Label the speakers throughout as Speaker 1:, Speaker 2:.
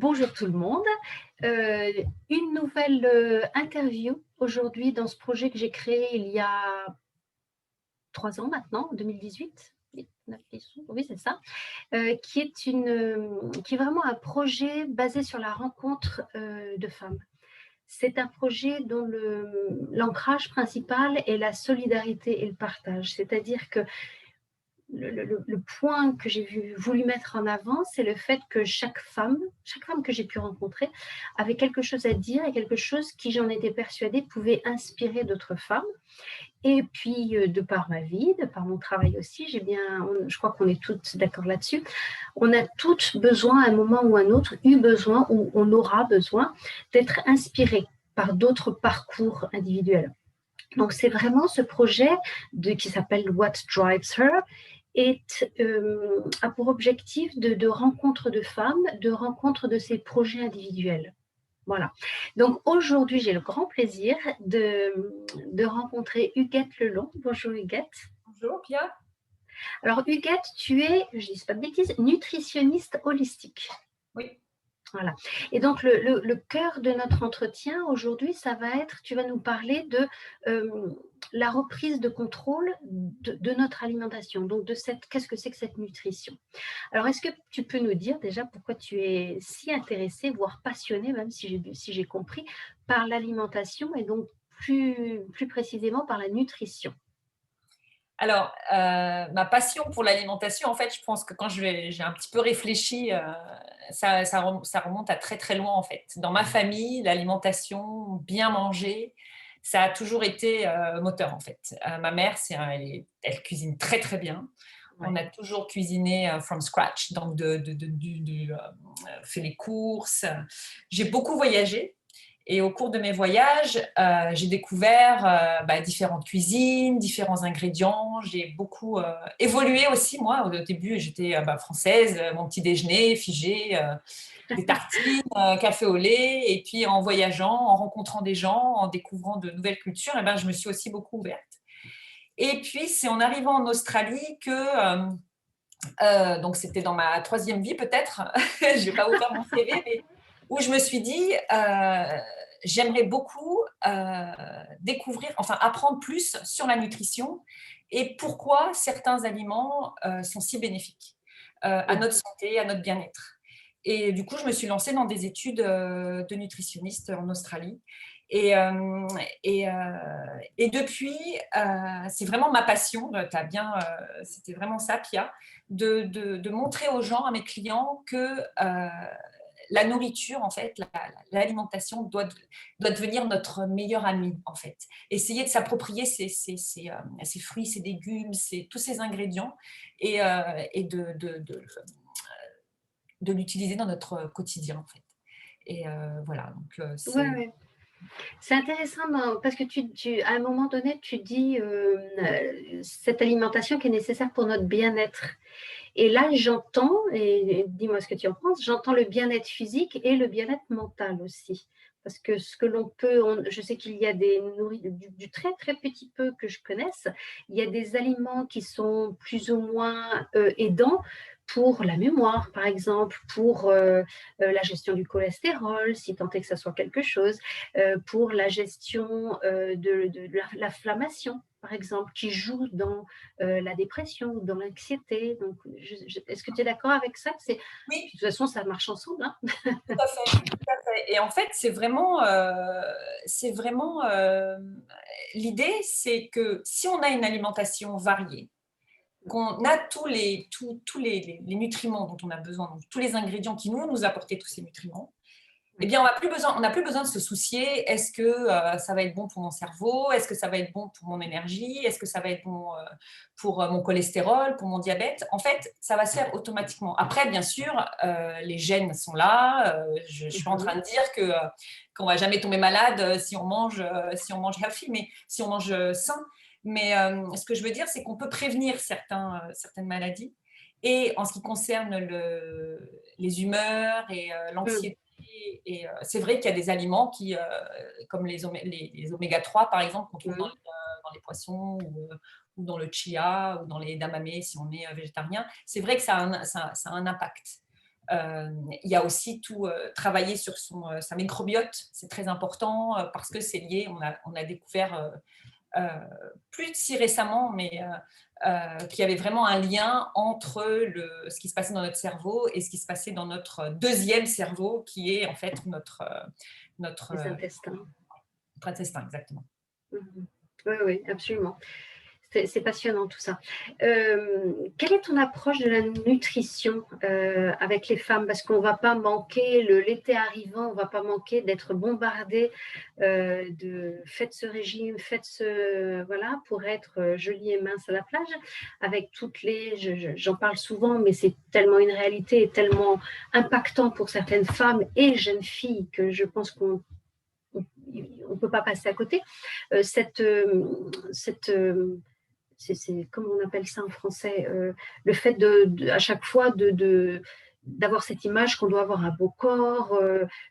Speaker 1: Bonjour tout le monde. Une nouvelle interview aujourd'hui dans ce projet que j'ai créé il y a 3 ans maintenant, en 2018. 8, 9, 10, oui, c'est ça, qui est vraiment un projet basé sur la rencontre de femmes. C'est un projet dont l'ancrage principal est la solidarité et le partage. C'est-à-dire que le point que j'ai voulu mettre en avant, c'est le fait que chaque femme que j'ai pu rencontrer avait quelque chose à dire et quelque chose qui, j'en étais persuadée, pouvait inspirer d'autres femmes. Et puis, de par ma vie, de par mon travail aussi, je crois qu'on est toutes d'accord là-dessus, on a toutes besoin, à un moment ou à un autre, eu besoin, ou on aura besoin, d'être inspirées par d'autres parcours individuels. Donc, c'est vraiment ce projet qui s'appelle What Drives Her a pour objectif de rencontre de femmes, de rencontre de ces projets individuels. Voilà. Donc, aujourd'hui, j'ai le grand plaisir de rencontrer Huguette Lelong. Bonjour Huguette.
Speaker 2: Bonjour Pia.
Speaker 1: Alors Huguette, tu es, je ne dis pas de bêtises, nutritionniste holistique.
Speaker 2: Oui.
Speaker 1: Voilà. Et donc, le cœur de notre entretien aujourd'hui, ça va être, tu vas nous parler de la reprise de contrôle de notre alimentation. Donc, qu'est-ce que c'est que cette nutrition? Alors, est-ce que tu peux nous dire déjà pourquoi tu es si intéressée, voire passionnée, même si j'ai compris, par l'alimentation et donc plus précisément par la nutrition?
Speaker 2: Alors, ma passion pour l'alimentation, en fait, je pense que quand j'ai un petit peu réfléchi, ça remonte à très, très loin, en fait. Dans ma famille, l'alimentation, bien manger, ça a toujours été moteur, en fait. Ma mère, elle cuisine très, très bien.
Speaker 1: Ouais.
Speaker 2: On a toujours cuisiné from scratch, donc fait les courses. J'ai beaucoup voyagé. Et au cours de mes voyages, j'ai découvert différentes cuisines, différents ingrédients. J'ai beaucoup évolué aussi, moi. Au début, j'étais française, mon petit déjeuner, figé, des tartines, café au lait. Et puis, en voyageant, en rencontrant des gens, en découvrant de nouvelles cultures, je me suis aussi beaucoup ouverte. Et puis, c'est en arrivant en Australie que... donc, c'était dans ma 3e vie peut-être. Je ne vais pas vous faire mon CV, mais où je me suis dit, j'aimerais beaucoup découvrir, enfin apprendre plus sur la nutrition et pourquoi certains aliments sont si bénéfiques à notre santé, à notre bien-être. Et du coup, je me suis lancée dans des études de nutritionniste en Australie. Et, euh, et, euh, et depuis, c'est vraiment ma passion. C'était vraiment ça, Pia, de montrer aux gens, à mes clients, que la nourriture, en fait, l'alimentation doit devenir notre meilleur ami, en fait. Essayer de s'approprier ces fruits, ces légumes, tous ces ingrédients et de l'utiliser dans notre quotidien, en fait. Et voilà, donc
Speaker 1: Ouais,
Speaker 2: c'est...
Speaker 1: ouais. C'est intéressant parce que à un moment donné, tu dis cette alimentation qui est nécessaire pour notre bien-être. Et là, j'entends, et dis-moi ce que tu en penses, j'entends le bien-être physique et le bien-être mental aussi. Parce que ce que l'on peut, je sais qu'il y a du très très petit peu que je connaisse, il y a des aliments qui sont plus ou moins aidants pour la mémoire, par exemple, pour la gestion du cholestérol, si tant est que ça soit quelque chose, pour la gestion de l'inflammation, par exemple, qui joue dans la dépression ou dans l'anxiété. Donc, est-ce que tu es d'accord avec ça? De
Speaker 2: Oui,
Speaker 1: toute façon, ça marche ensemble. Hein.
Speaker 2: tout à fait, tout à fait. Et en fait, c'est vraiment l'idée, c'est que si on a une alimentation variée, qu'on a tous les nutriments dont on a besoin, donc tous les ingrédients qui nous apporter tous ces nutriments, eh bien, on n'a plus besoin de se soucier, est-ce que ça va être bon pour mon cerveau, est-ce que ça va être bon pour mon énergie, est-ce que ça va être bon pour mon cholestérol, pour mon diabète. En fait, ça va se faire automatiquement. Après, bien sûr, les gènes sont là. Je ne suis pas en train de dire qu'on ne va jamais tomber malade si on mange healthy, mais si on mange sain. Mais ce que je veux dire, c'est qu'on peut prévenir certaines maladies. Et en ce qui concerne les humeurs et l'anxiété, et c'est vrai qu'il y a des aliments comme les oméga 3, par exemple, qu'on trouve dans les poissons ou dans le chia ou dans les edamame si on est végétarien. C'est vrai que ça a un impact. Il y a aussi tout travailler sur sa microbiote, c'est très important parce que c'est lié, on a découvert plus si récemment, mais qu'il y avait vraiment un lien entre ce qui se passait dans notre cerveau et ce qui se passait dans notre deuxième cerveau, qui est en fait notre
Speaker 1: Les intestins.
Speaker 2: intestin, exactement.
Speaker 1: Mhm. Oui, oui, absolument. C'est passionnant tout ça. Quelle est ton approche de la nutrition avec les femmes? Parce qu'on ne va pas manquer, l'été arrivant, on ne va pas manquer d'être bombardé de faites ce régime, voilà, pour être jolie et mince à la plage, avec toutes les, j'en parle souvent, mais c'est tellement une réalité et tellement impactant pour certaines femmes et jeunes filles que je pense qu'on ne peut pas passer à côté. C'est comment on appelle ça en français, le fait à chaque fois d'avoir cette image qu'on doit avoir un beau corps,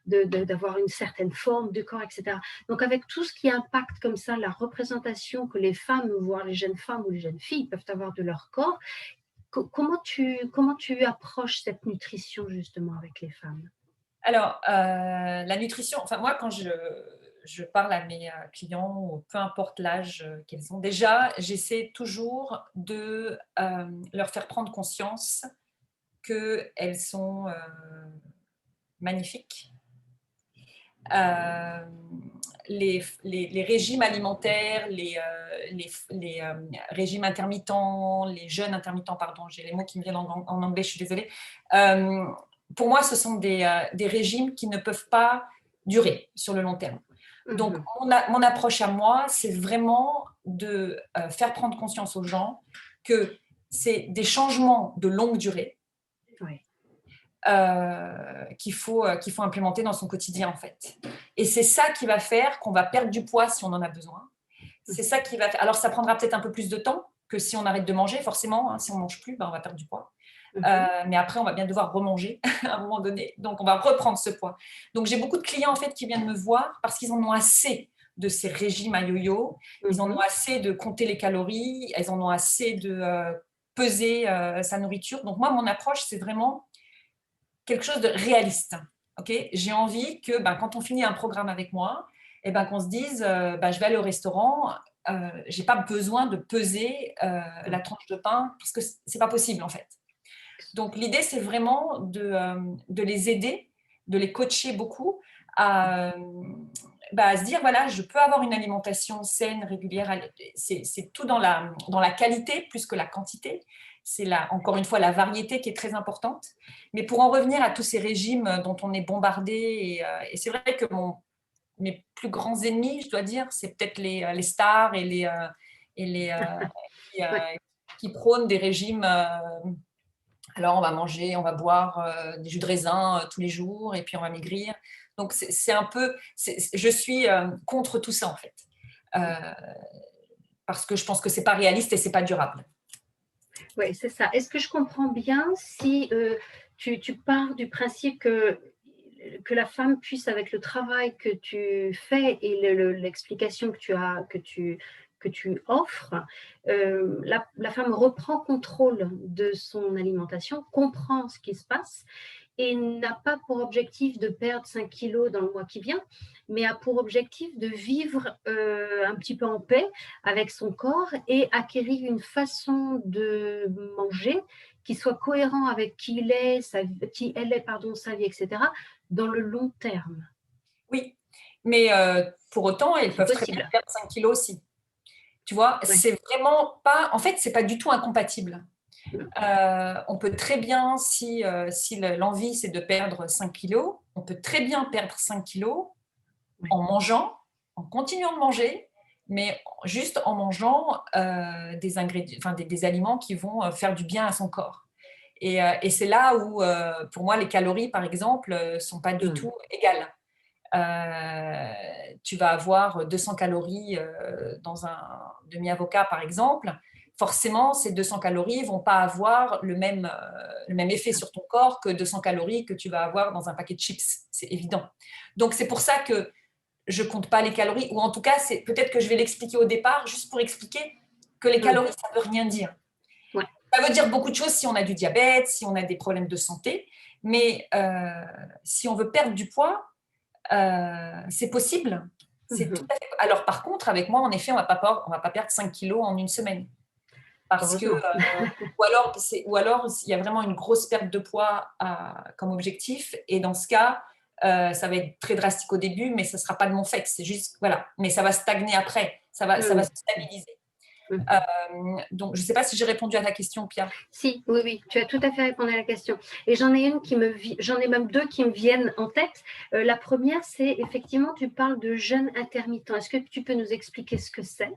Speaker 1: d'avoir une certaine forme de corps, etc. Donc avec tout ce qui impacte comme ça la représentation que les femmes, voire les jeunes femmes ou les jeunes filles peuvent avoir de leur corps, comment tu approches cette nutrition justement avec les femmes?
Speaker 2: Alors, la nutrition, enfin moi quand je parle à mes clients, ou peu importe l'âge qu'ils ont, déjà j'essaie toujours de leur faire prendre conscience qu'elles sont magnifiques. Les régimes alimentaires, les régimes intermittents, les jeûnes intermittents, pardon, j'ai les mots qui me viennent en anglais, je suis désolée. Pour moi, ce sont des régimes qui ne peuvent pas durer sur le long terme. Donc, mon approche à moi, c'est vraiment de faire prendre conscience aux gens que c'est des changements de longue durée.
Speaker 1: Oui.
Speaker 2: Qu'il faut implémenter dans son quotidien en fait. Et c'est ça qui va faire qu'on va perdre du poids si on en a besoin. C'est ça qui va faire. Alors ça prendra peut-être un peu plus de temps que si on arrête de manger, forcément. Hein, si on ne mange plus, ben, on va perdre du poids. Mais après, on va bien devoir remanger à un moment donné. Donc, on va reprendre ce poids. Donc, j'ai beaucoup de clients en fait qui viennent me voir parce qu'ils en ont assez de ces régimes à yo-yo. Ils en ont assez de compter les calories. Ils en ont assez de peser sa nourriture. Donc, moi, mon approche, c'est vraiment quelque chose de réaliste. Okay, j'ai envie que quand on finit un programme avec moi, qu'on se dise je vais aller au restaurant, je n'ai pas besoin de peser la tranche de pain parce que ce n'est pas possible en fait. Donc l'idée, c'est vraiment de les aider, de les coacher beaucoup à se dire, voilà, je peux avoir une alimentation saine, régulière. C'est tout dans la qualité plus que la quantité. C'est encore une fois la variété qui est très importante. Mais pour en revenir à tous ces régimes dont on est bombardé, et c'est vrai que mes plus grands ennemis, je dois dire, c'est peut-être les stars et les qui prônent des régimes. Alors, on va manger, on va boire des jus de raisin tous les jours et puis on va maigrir. Donc, c'est un peu… je suis contre tout ça, en fait. Parce que je pense que ce n'est pas réaliste et ce n'est pas durable.
Speaker 1: Oui, c'est ça. Est-ce que je comprends bien si tu pars du principe que la femme puisse, avec le travail que tu fais et l'explication que tu offres, la femme reprend contrôle de son alimentation, comprend ce qui se passe et n'a pas pour objectif de perdre 5 kilos dans le mois qui vient, mais a pour objectif de vivre un petit peu en paix avec son corps et acquérir une façon de manger qui soit cohérent avec qui elle est, sa vie, etc., dans le long terme.
Speaker 2: Oui, mais pour autant, elles peuvent très bien perdre 5 kilos aussi. Tu vois, c'est vraiment pas… En fait, c'est pas du tout incompatible. On peut très bien, si l'envie, c'est de perdre 5 kilos, on peut très bien perdre 5 kilos en mangeant, en continuant de manger, mais juste en mangeant des ingrédients, enfin des aliments qui vont faire du bien à son corps. Et c'est là où, pour moi, les calories, par exemple, ne sont pas du tout égales. Tu vas avoir 200 calories dans un demi-avocat, par exemple. Forcément, ces 200 calories ne vont pas avoir le même effet sur ton corps que 200 calories que tu vas avoir dans un paquet de chips. C'est évident. Donc, c'est pour ça que je ne compte pas les calories, ou en tout cas, peut-être que je vais l'expliquer au départ, juste pour expliquer que les calories, ça ne veut rien dire.
Speaker 1: Ouais.
Speaker 2: Ça veut dire beaucoup de choses si on a du diabète, si on a des problèmes de santé, mais si on veut perdre du poids, c'est possible. C'est tout
Speaker 1: Mhm.
Speaker 2: à fait... Alors, par contre, avec moi, en effet, on va pas perdre 5 kilos en une semaine. Parce que,
Speaker 1: Heureusement.
Speaker 2: ou alors, il y a vraiment une grosse perte de poids comme objectif. Et dans ce cas, ça va être très drastique au début, mais ça ne sera pas de mon fait. C'est juste, voilà. Mais ça va stagner après. Ça va
Speaker 1: Mhm.
Speaker 2: se stabiliser.
Speaker 1: Mhm.
Speaker 2: Donc, je ne sais pas si j'ai répondu à ta question, Pia.
Speaker 1: Si, oui, oui, tu as tout à fait répondu à la question. Et j'en ai même deux qui me viennent en tête. La première, c'est effectivement, tu parles de jeûne intermittent. Est-ce que tu peux nous expliquer ce que c'est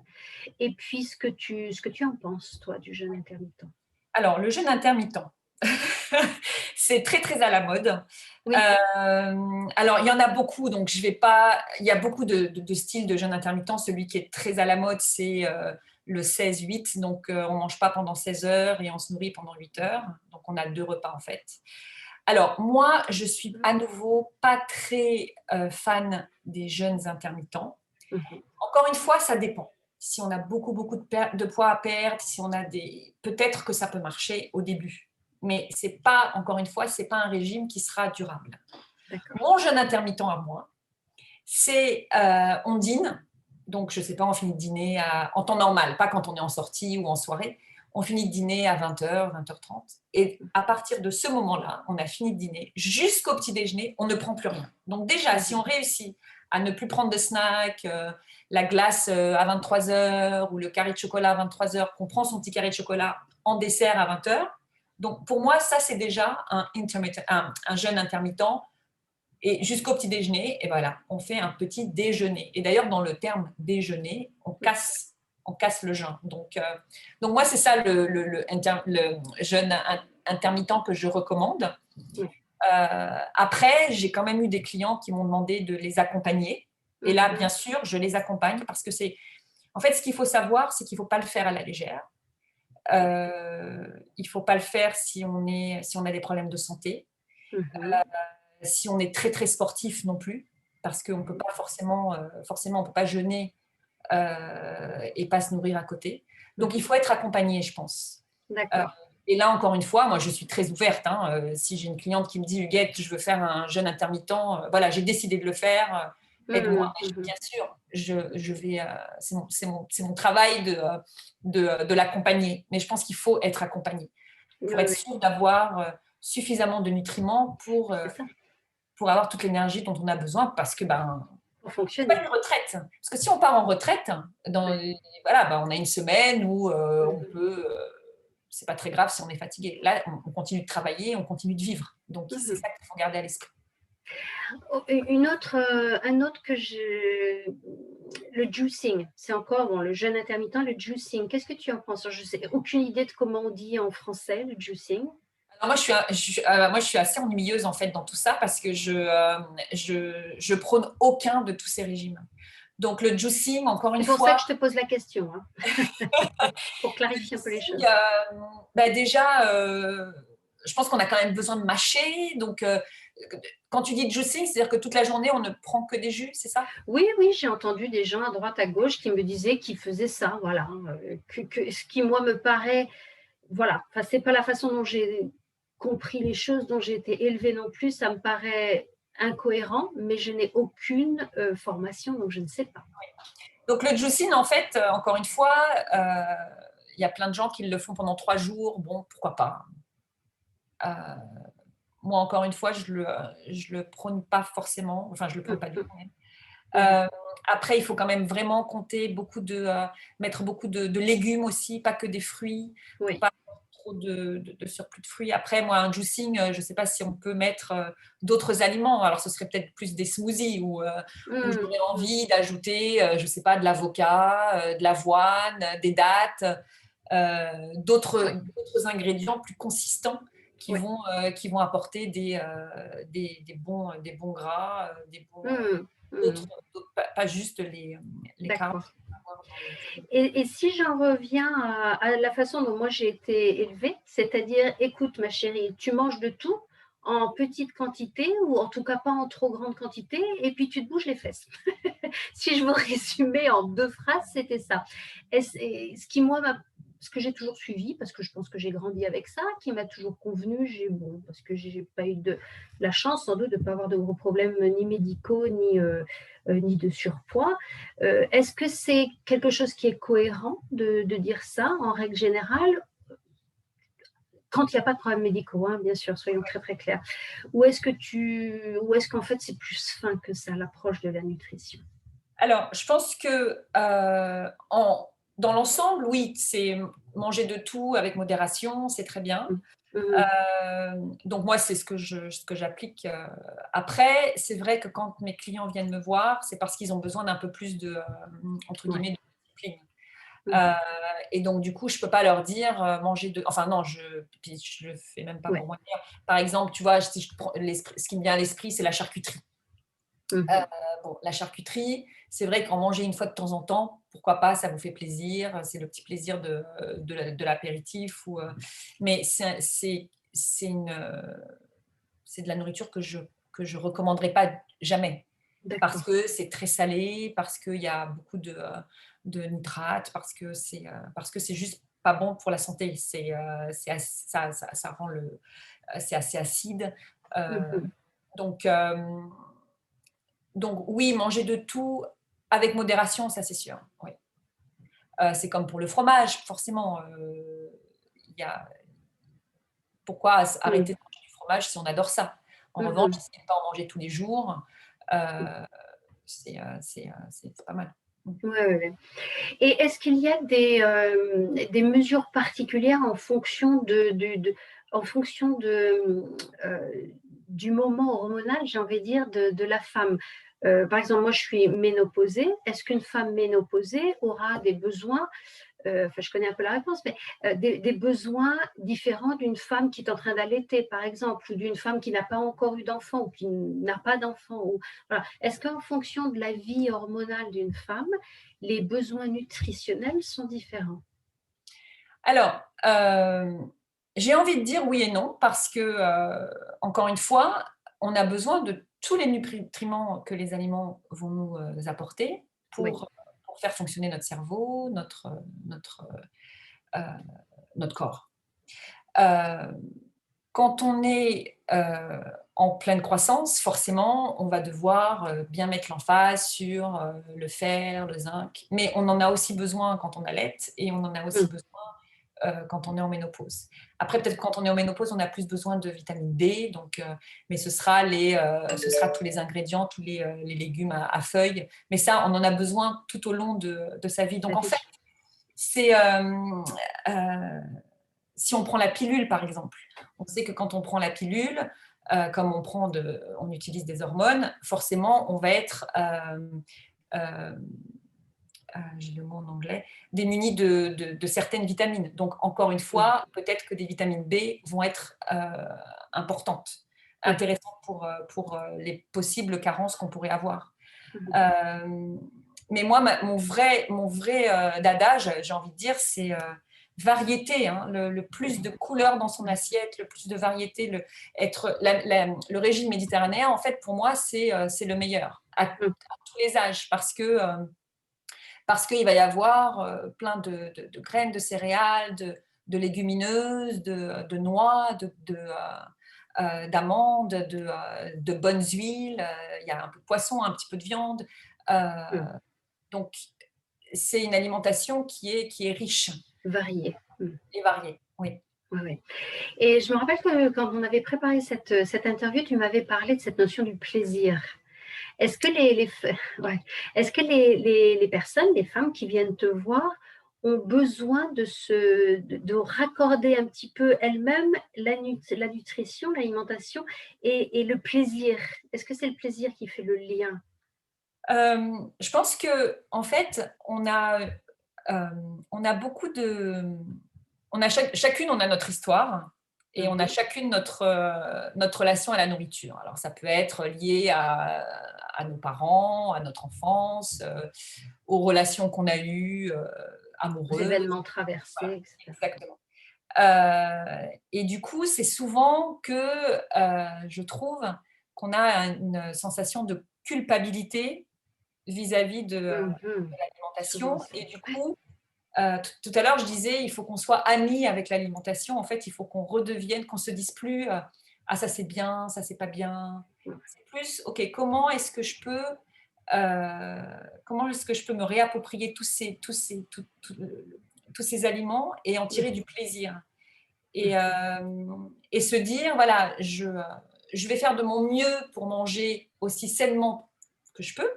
Speaker 1: et puis ce que tu en penses, toi, du jeûne intermittent?
Speaker 2: Alors, le jeûne intermittent, c'est très, très à la mode.
Speaker 1: Oui.
Speaker 2: Alors, il y en a beaucoup, donc je vais pas. Il y a beaucoup de styles de jeûne intermittent. Celui qui est très à la mode, c'est le 16-8. Donc, on ne mange pas pendant 16 heures et on se nourrit pendant 8 heures. Donc, on a 2 repas en fait. Alors, moi, je suis à nouveau pas très fan des jeûnes intermittents.
Speaker 1: Mhm.
Speaker 2: Encore une fois, ça dépend. Si on a beaucoup, beaucoup de poids à perdre, si on a des... Peut-être que ça peut marcher au début. Mais c'est pas, encore une fois, c'est pas un régime qui sera durable.
Speaker 1: D'accord.
Speaker 2: Mon jeûne intermittent à moi, c'est on dîne. Donc, je sais pas, on finit de dîner en temps normal, pas quand on est en sortie ou en soirée. On finit de dîner à 20h, 20h30. Et à partir de ce moment-là, on a fini de dîner. Jusqu'au petit déjeuner, on ne prend plus rien. Donc déjà, si on réussit à ne plus prendre de snack, la glace à 23h ou le carré de chocolat à 23h, qu'on prend son petit carré de chocolat en dessert à 20h. Donc pour moi, ça, c'est déjà un jeûne intermittent. Et jusqu'au petit déjeuner, et voilà, on fait un petit déjeuner. Et d'ailleurs, dans le terme déjeuner, on casse le jeûne. Donc moi, c'est ça le jeûne intermittent que je recommande.
Speaker 1: Oui.
Speaker 2: Après, j'ai quand même eu des clients qui m'ont demandé de les accompagner. Et là, bien sûr, je les accompagne parce que c'est... En fait, ce qu'il faut savoir, c'est qu'il ne faut pas le faire à la légère. Il ne faut pas le faire si on a des problèmes de santé.
Speaker 1: Mhm.
Speaker 2: Si on est très, très sportif non plus, parce qu'on ne peut pas forcément, on ne peut pas jeûner et pas se nourrir à côté. Donc, il faut être accompagné, je pense. Euh,
Speaker 1: D'accord.
Speaker 2: et là, encore une fois, moi, je suis très ouverte. Hein. Si j'ai une cliente qui me dit, Huguette, je veux faire un jeûne intermittent, voilà, j'ai décidé de le faire, aide-moi.
Speaker 1: Mhm.
Speaker 2: Bien sûr, je vais, c'est mon travail de l'accompagner. Mais je pense qu'il faut être accompagné
Speaker 1: Oui,
Speaker 2: pour être
Speaker 1: oui,
Speaker 2: sûr d'avoir suffisamment de nutriments
Speaker 1: c'est ça,
Speaker 2: pour avoir toute l'énergie dont on a besoin, parce que
Speaker 1: pour
Speaker 2: c'est pas
Speaker 1: fonctionner.
Speaker 2: une retraite. Parce que si on part en retraite,
Speaker 1: Ouais.
Speaker 2: voilà, on a une semaine où on
Speaker 1: Mhm.
Speaker 2: peut, c'est pas très grave si on est fatigué. Là, on continue de travailler, on continue de vivre. Donc c'est
Speaker 1: Mhm.
Speaker 2: ça qu'il faut garder à l'esprit.
Speaker 1: Oh, un autre le juicing, c'est encore bon, le jeûne intermittent, le juicing. Qu'est-ce que tu en penses? Je sais aucune idée de comment on dit en français le juicing.
Speaker 2: Alors moi, je suis assez ennuyeuse en fait dans tout ça parce que je prône aucun de tous ces régimes. Donc le juicing, encore une
Speaker 1: C'est pour ça
Speaker 2: fois,
Speaker 1: que je te pose la question, hein, pour
Speaker 2: le
Speaker 1: clarifier un peu les
Speaker 2: juicing,
Speaker 1: choses.
Speaker 2: déjà, je pense qu'on a quand même besoin de mâcher. Donc, quand tu dis juicing, c'est-à-dire que toute la journée, on ne prend que des jus, c'est ça?
Speaker 1: Oui, oui, j'ai entendu des gens à droite, à gauche qui me disaient qu'ils faisaient ça, voilà. Ce qui, moi, me paraît, voilà, enfin, c'est pas la façon dont j'ai compris les choses, dont j'ai été élevée non plus, ça me paraît incohérent, mais je n'ai aucune formation, donc je ne sais pas.
Speaker 2: Donc, le juicing, en fait, encore une fois, il y a plein de gens qui le font pendant 3 jours. Bon, pourquoi pas? Euh, Moi, encore une fois, je le prône pas forcément. Enfin, je le prône pas du tout.
Speaker 1: Mhm.
Speaker 2: Après, il faut quand même vraiment compter mettre beaucoup de légumes aussi, pas que des fruits. Faut
Speaker 1: Oui.
Speaker 2: pas avoir trop de surplus de fruits. Après, moi, un juicing, je ne sais pas si on peut mettre d'autres aliments. Alors, ce serait peut-être plus des smoothies où
Speaker 1: Mhm.
Speaker 2: j'aurais envie d'ajouter, je ne sais pas, de l'avocat, de l'avoine, des dattes,
Speaker 1: Oui,
Speaker 2: d'autres ingrédients plus consistants qui
Speaker 1: oui.
Speaker 2: vont, qui vont apporter des bons gras, des bons,
Speaker 1: Mhm.
Speaker 2: d'autres,
Speaker 1: Mhm.
Speaker 2: pas juste les carbs
Speaker 1: D'accord.
Speaker 2: qu'on peut avoir dans le-
Speaker 1: Et si j'en reviens à la façon dont moi j'ai été élevée, c'est-à-dire, écoute ma chérie, tu manges de tout en petite quantité ou en tout cas pas en trop grande quantité et puis tu te bouges les fesses. Si je veux résumer en deux phrases, c'était ça. Et ce qui moi ce que j'ai toujours suivi, parce que je pense que j'ai grandi avec ça, qui m'a toujours convenu. Parce que j'ai pas eu la chance, sans doute, de ne pas avoir de gros problèmes ni médicaux, ni de surpoids. Est-ce que c'est quelque chose qui est cohérent de dire ça, en règle générale, quand il n'y a pas de problèmes médicaux, hein, bien sûr, soyons très très clairs. Ou est-ce qu'en fait c'est plus fin que ça, l'approche de la nutrition?
Speaker 2: Alors, je pense que dans l'ensemble, oui, c'est manger de tout avec modération, c'est très bien.
Speaker 1: Mmh.
Speaker 2: Donc moi, c'est ce que j'applique. Après, c'est vrai que quand mes clients viennent me voir, c'est parce qu'ils ont besoin d'un peu plus de, entre
Speaker 1: Ouais.
Speaker 2: guillemets, de discipline.
Speaker 1: Mmh.
Speaker 2: Et donc, du coup, je ne peux pas leur dire manger de. Enfin, non, puis je le fais même pas
Speaker 1: Ouais.
Speaker 2: pour moi. Par exemple, tu vois, si je prends ce qui me vient à l'esprit, c'est la charcuterie.
Speaker 1: Mmh.
Speaker 2: Bon, la charcuterie, c'est vrai qu'en manger une fois de temps en temps, pourquoi pas, ça vous fait plaisir, c'est le petit plaisir de l'apéritif. Mais c'est de la nourriture que je ne recommanderais pas jamais. Parce
Speaker 1: D'accord.
Speaker 2: que c'est très salé, parce qu'il y a beaucoup de nitrates, parce que c'est juste pas bon pour la santé. Ça rend c'est assez acide. Euh,
Speaker 1: Mmh.
Speaker 2: donc, donc oui, manger de tout avec modération, ça c'est sûr. Oui. C'est comme pour le fromage, forcément. Il y a, pourquoi
Speaker 1: Mmh.
Speaker 2: arrêter de manger du fromage si on adore ça? En revanche,
Speaker 1: Mmh.
Speaker 2: si on ne pas en manger tous les jours, euh, c'est pas mal.
Speaker 1: Ouais, ouais, ouais. Et est-ce qu'il y a des mesures particulières en fonction en fonction du moment hormonal, j'ai envie de dire, de la femme? Par exemple, moi, je suis ménopausée. Est-ce qu'une femme ménopausée aura des besoins, enfin, je connais un peu la réponse, mais des besoins différents d'une femme qui est en train d'allaiter, par exemple, ou d'une femme qui n'a pas encore eu d'enfant ou qui n'a pas d'enfant. Voilà. Est-ce qu'en fonction de la vie hormonale d'une femme, les besoins nutritionnels sont différents?
Speaker 2: Alors, j'ai envie de dire oui et non, parce que, encore une fois, on a besoin de tous les nutriments que les aliments vont nous apporter
Speaker 1: Oui.
Speaker 2: pour faire fonctionner notre cerveau, euh, notre corps. Euh, Quand on est en pleine croissance, forcément, on va devoir bien mettre l'emphase sur le fer, le zinc, mais on en a aussi besoin quand on allait et on en a aussi
Speaker 1: Mmh.
Speaker 2: besoin quand on est en ménopause. Après, peut-être quand on est en ménopause, on a plus besoin de vitamine D, mais ce sera tous les ingrédients, tous les légumes à feuilles. Mais ça, on en a besoin tout au long de sa vie.
Speaker 1: La
Speaker 2: Donc en fait,
Speaker 1: vie.
Speaker 2: c'est euh, si on prend la pilule, par exemple, on sait que quand on prend la pilule, comme on utilise des hormones, forcément, on va être euh, j'ai le mot en anglais, démunis de certaines vitamines. Donc, encore une
Speaker 1: Mmh.
Speaker 2: fois, peut-être que des vitamines B vont être importantes,
Speaker 1: Ouais.
Speaker 2: intéressantes pour les possibles carences qu'on pourrait avoir.
Speaker 1: Mmh.
Speaker 2: Euh, mais moi, mon vrai dada, j'ai envie de dire, c'est variété, hein, le plus de couleurs dans son assiette, le plus de variété. Le régime méditerranéen, en fait, pour moi, c'est le meilleur à
Speaker 1: Mmh.
Speaker 2: tous les âges parce qu'il va y avoir plein de graines de céréales, de légumineuses, de noix, d'amandes, de bonnes huiles. Il y a un peu de poisson, un petit peu de viande.
Speaker 1: Mmh.
Speaker 2: Donc, c'est une alimentation qui est riche
Speaker 1: Varié. Mmh.
Speaker 2: et variée. Oui.
Speaker 1: Ouais, ouais. Et je me rappelle que quand on avait préparé cette interview, tu m'avais parlé de cette notion du plaisir. Est-ce que ouais. Est-ce que les personnes, les femmes qui viennent te voir ont besoin de raccorder un petit peu elles-mêmes la nutrition, l'alimentation et le plaisir? Est-ce que c'est le plaisir qui fait le lien?
Speaker 2: Je pense que en fait, euh, on a beaucoup chacune, on a notre histoire et on a
Speaker 1: Mhm.
Speaker 2: chacune notre relation à la nourriture. Alors, ça peut être lié à nos parents, à notre enfance, aux relations qu'on a eues,
Speaker 1: Aux
Speaker 2: amoureuses.
Speaker 1: événements traversés,
Speaker 2: Voilà,
Speaker 1: etc.
Speaker 2: exactement. Et du coup, c'est souvent que je trouve qu'on a une sensation de culpabilité vis-à-vis de
Speaker 1: Mhm. Souvent
Speaker 2: l'alimentation.
Speaker 1: ça.
Speaker 2: Et du coup, Tout à l'heure, je disais, il faut qu'on soit amis avec l'alimentation. En fait, il faut qu'on redevienne, qu'on se dise plus ah, ça c'est bien, ça c'est pas bien. C'est plus, ok, comment est-ce que je peux me réapproprier tous ces aliments et en tirer du plaisir et se dire, voilà, je vais faire de mon mieux pour manger aussi sainement que je peux,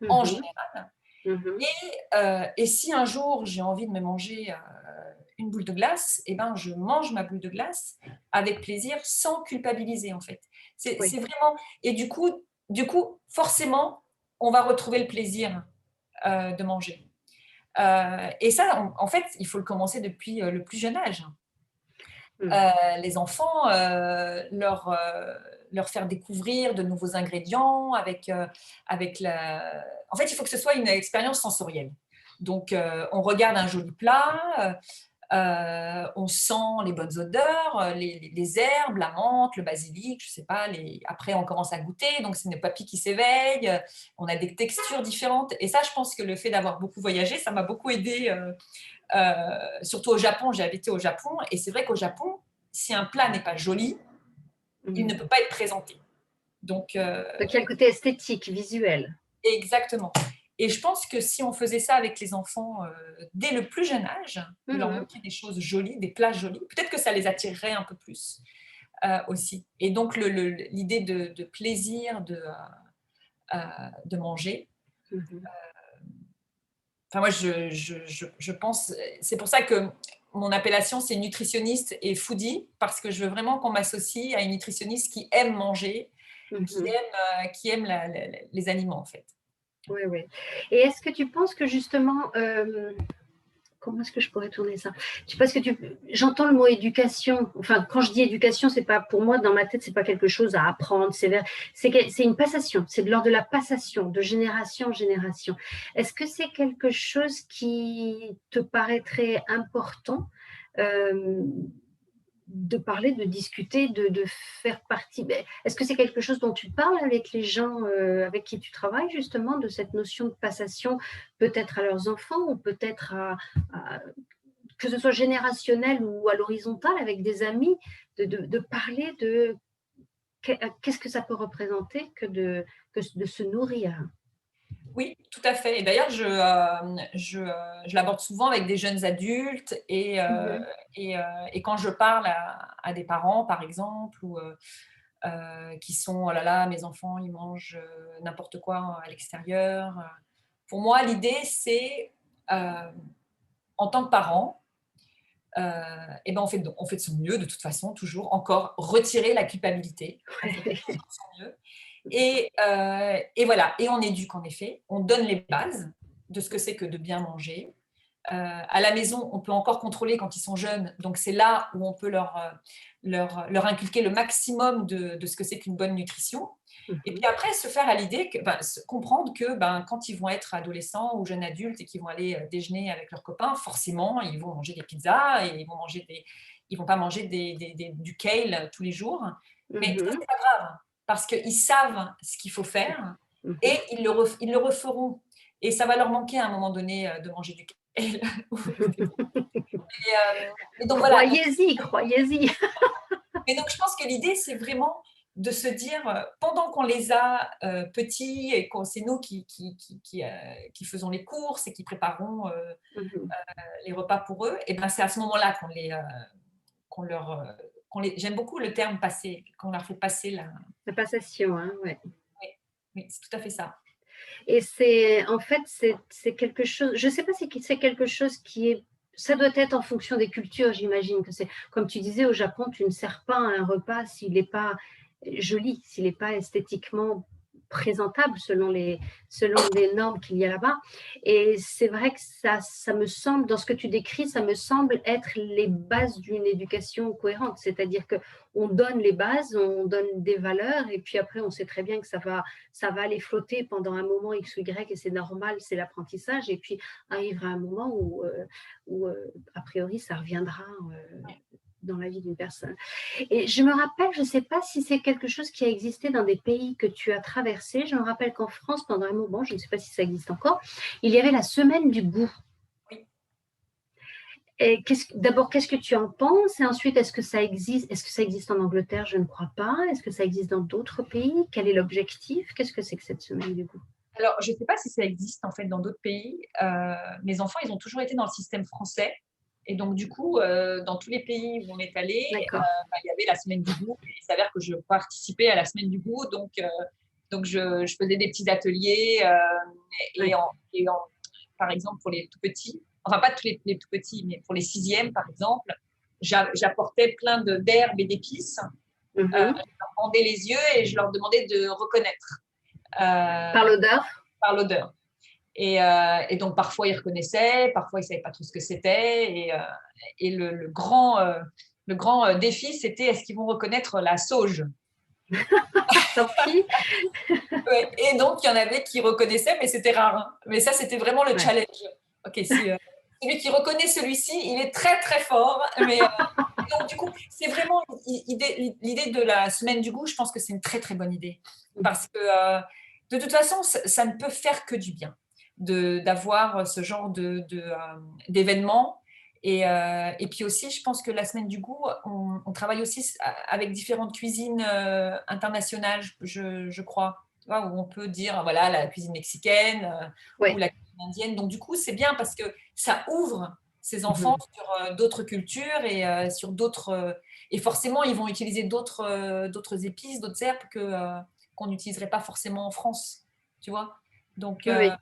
Speaker 2: en
Speaker 1: Mhm.
Speaker 2: général.
Speaker 1: Mhm.
Speaker 2: Et si un jour j'ai envie de me manger une boule de glace, eh ben, je mange ma boule de glace avec plaisir, sans culpabiliser en fait. C'est
Speaker 1: Oui.
Speaker 2: vraiment. Et du coup, forcément, on va retrouver le plaisir de manger. Et ça, en fait, il faut le commencer depuis le plus jeune âge.
Speaker 1: Mm.
Speaker 2: Les enfants, leur faire découvrir de nouveaux ingrédients avec la. En fait, il faut que ce soit une expérience sensorielle. Donc, on regarde un joli plat, on sent les bonnes odeurs, les herbes, la menthe, le basilic, je sais pas. Après, on commence à goûter, donc c'est nos papilles qui s'éveillent. On a des textures différentes. Et ça, je pense que le fait d'avoir beaucoup voyagé, ça m'a beaucoup aidé. Surtout au Japon, j'ai habité au Japon, et c'est vrai qu'au Japon, si un plat n'est pas joli, il ne
Speaker 1: Mm.
Speaker 2: peut pas être présenté. Donc,
Speaker 1: Donc, il y a le côté esthétique, visuel.
Speaker 2: exactement. Et je pense que si on faisait ça avec les enfants dès le plus jeune âge, de leur
Speaker 1: Mhm.
Speaker 2: montrer des choses jolies, des plats jolis, peut-être que ça les attirerait un peu plus aussi. Et donc, l'idée de plaisir de manger.
Speaker 1: Mhm.
Speaker 2: Enfin, moi, je pense, c'est pour ça que mon appellation, c'est nutritionniste et foodie, parce que je veux vraiment qu'on m'associe à une nutritionniste qui aime manger,
Speaker 1: Mhm.
Speaker 2: qui aime les aliments, en fait.
Speaker 1: Oui, oui. Et est-ce que tu penses que justement, comment est-ce que je pourrais tourner ça? Je sais pas ce que j'entends le mot éducation. Enfin, quand je dis éducation, c'est pas pour moi dans ma tête, c'est pas quelque chose à apprendre. C'est une passation. C'est de l'ordre de la passation de génération en génération. Est-ce que c'est quelque chose qui te paraîtrait important euh, de parler, de discuter, de faire partie. Est-ce que c'est quelque chose dont tu parles avec les gens avec qui tu travailles, justement, de cette notion de passation, peut-être à leurs enfants ou peut-être que ce soit générationnel ou à l'horizontale avec des amis, de parler de qu'est-ce que ça peut représenter que de se nourrir.
Speaker 2: Oui, tout à fait. Et d'ailleurs, je l'aborde souvent avec des jeunes adultes
Speaker 1: Mhm.
Speaker 2: et quand je parle à des parents, par exemple, ou qui sont, oh là là, mes enfants, ils mangent n'importe quoi à l'extérieur. Pour moi, l'idée, c'est, en tant que parent, eh ben on fait de son mieux, de toute façon, toujours, encore, retirer la culpabilité. On fait toujours de son mieux. Et voilà, et on éduque en effet, on donne les bases de ce que c'est que de bien manger. À la maison, on peut encore contrôler quand ils sont jeunes, donc c'est là où on peut leur inculquer le maximum de ce que c'est qu'une bonne nutrition. Et puis
Speaker 1: Mhm.
Speaker 2: après, se faire à l'idée, comprendre que quand ils vont être adolescents ou jeunes adultes et qu'ils vont aller déjeuner avec leurs copains, forcément, ils vont manger des pizzas et ils vont pas manger du kale tous les jours. Mais ça,
Speaker 1: Mhm.
Speaker 2: c'est pas grave, parce qu'ils savent ce qu'il faut faire et
Speaker 1: Mhm.
Speaker 2: ils le referont. Et ça va leur manquer à un moment donné de manger du kale. Et donc voilà.
Speaker 1: Croyez-y, croyez-y.
Speaker 2: Et donc je pense que l'idée, c'est vraiment de se dire, pendant qu'on les a petits et que c'est nous qui faisons les courses et qui préparons
Speaker 1: Mhm.
Speaker 2: les repas pour eux, et ben c'est à ce moment-là qu'on leur, j'aime beaucoup le terme passer, qu'on leur fait passer la.
Speaker 1: La passation, hein, ouais.
Speaker 2: Oui, oui, c'est tout à fait ça.
Speaker 1: Et c'est en fait, c'est quelque chose, je ne sais pas si c'est quelque chose qui est, ça doit être en fonction des cultures, j'imagine que c'est, comme tu disais, au Japon, tu ne sers pas un repas s'il n'est pas joli, s'il n'est pas esthétiquement présentable selon les normes qu'il y a là-bas. Et c'est vrai que ça me semble, dans ce que tu décris, ça me semble être les bases d'une éducation cohérente. C'est-à-dire qu'on donne les bases, on donne des valeurs, et puis après, on sait très bien que ça va aller flotter pendant un moment X ou Y, et c'est normal, c'est l'apprentissage. Et puis arrivera un moment où a priori, ça reviendra dans la vie d'une personne. Et je me rappelle, je ne sais pas si c'est quelque chose qui a existé dans des pays que tu as traversés. Je me rappelle qu'en France, pendant un moment, je ne sais pas si ça existe encore, il y avait la semaine du goût.
Speaker 2: Oui.
Speaker 1: Et d'abord, qu'est-ce que tu en penses? Et ensuite, est-ce que ça existe? Est-ce que ça existe en Angleterre? Je ne crois pas. Est-ce que ça existe dans d'autres pays? Quel est l'objectif? Qu'est-ce que c'est que cette semaine du goût?
Speaker 2: Alors, je ne sais pas si ça existe en fait dans d'autres pays. Mes enfants, ils ont toujours été dans le système français. Et donc, du coup, dans tous les pays où on est allé,
Speaker 1: D'accord.
Speaker 2: il y avait la semaine du goût. Et il s'avère que je participais à la semaine du goût. Donc je faisais des petits ateliers.
Speaker 1: Oui.
Speaker 2: Par exemple, pour les tout petits, enfin pas tous les tout petits, mais pour les sixièmes, par exemple, j'apportais plein d'herbes et d'épices. Je
Speaker 1: Mhm.
Speaker 2: leur bandais les yeux et je leur demandais de reconnaître
Speaker 1: Par l'odeur?
Speaker 2: par l'odeur. Et donc, parfois, ils reconnaissaient, parfois, ils ne savaient pas trop ce que c'était. Et le grand défi, c'était est-ce qu'ils vont reconnaître la sauge?
Speaker 1: Tant pis.
Speaker 2: Ouais. Et donc, il y en avait qui reconnaissaient, mais c'était rare. Hein. Mais ça, c'était vraiment le
Speaker 1: Ouais.
Speaker 2: challenge. OK, si celui qui reconnaît celui-ci, il est très, très fort. Donc, du coup, c'est vraiment l'idée de la semaine du goût, je pense que c'est une très, très bonne idée. Parce que, de toute façon, ça ne peut faire que du bien d'avoir ce genre d'événements. Et puis aussi, je pense que la semaine du goût, on travaille aussi avec différentes cuisines internationales, je crois. Tu vois, où on peut dire, voilà, la cuisine mexicaine ou
Speaker 1: Ouais.
Speaker 2: la cuisine indienne. Donc, du coup, c'est bien parce que ça ouvre ces enfants
Speaker 1: Mhm.
Speaker 2: sur d'autres cultures et sur d'autres. Et forcément, ils vont utiliser d'autres épices, d'autres herbes qu'on n'utiliserait pas forcément en France. Tu vois? Donc,
Speaker 1: Oui, oui.
Speaker 2: ouais,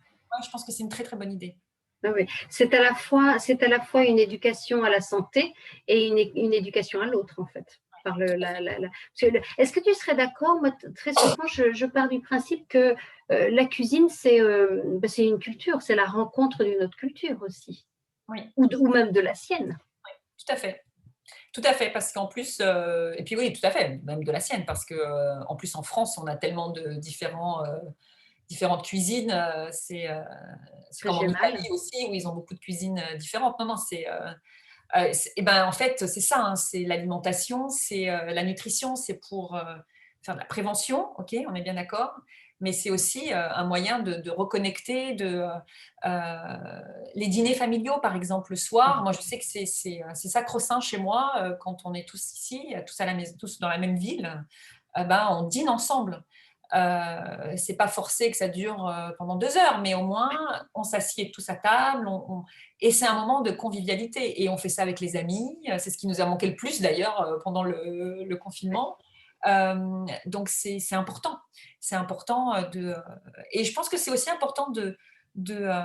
Speaker 2: je pense que c'est une très, très bonne idée.
Speaker 1: Oui, oui. C'est à la fois une éducation à la santé et une éducation à l'autre, en fait. Est-ce que tu serais d'accord? Moi, très souvent, je pars du principe que la cuisine, c'est une culture, c'est la rencontre d'une autre culture aussi,
Speaker 2: Oui,
Speaker 1: ou même de la sienne.
Speaker 2: tout à fait. Tout à fait, parce qu'en plus, et puis oui, tout à fait, même de la sienne, parce que en plus en France, on a tellement de différentes cuisines. C'est
Speaker 1: Que
Speaker 2: comme en
Speaker 1: j'ai
Speaker 2: Italie
Speaker 1: mal.
Speaker 2: aussi, où ils ont beaucoup de cuisines différentes. Non, non, et ben, en fait, c'est ça, hein, c'est l'alimentation, c'est la nutrition, c'est pour faire de la prévention, ok, on est bien d'accord, mais c'est aussi un moyen de reconnecter, les dîners familiaux, par exemple, le soir. Moi, je sais que c'est sacro-saint chez moi, quand on est tous ici, tous à la maison, tous dans la même ville, ben, on dîne ensemble. C'est pas forcé que ça dure pendant 2 heures, mais au moins on s'assied tous à table, et c'est un moment de convivialité. Et on fait ça avec les amis. C'est ce qui nous a manqué le plus d'ailleurs pendant le confinement. Donc c'est important. C'est important et je pense que c'est aussi important de, euh,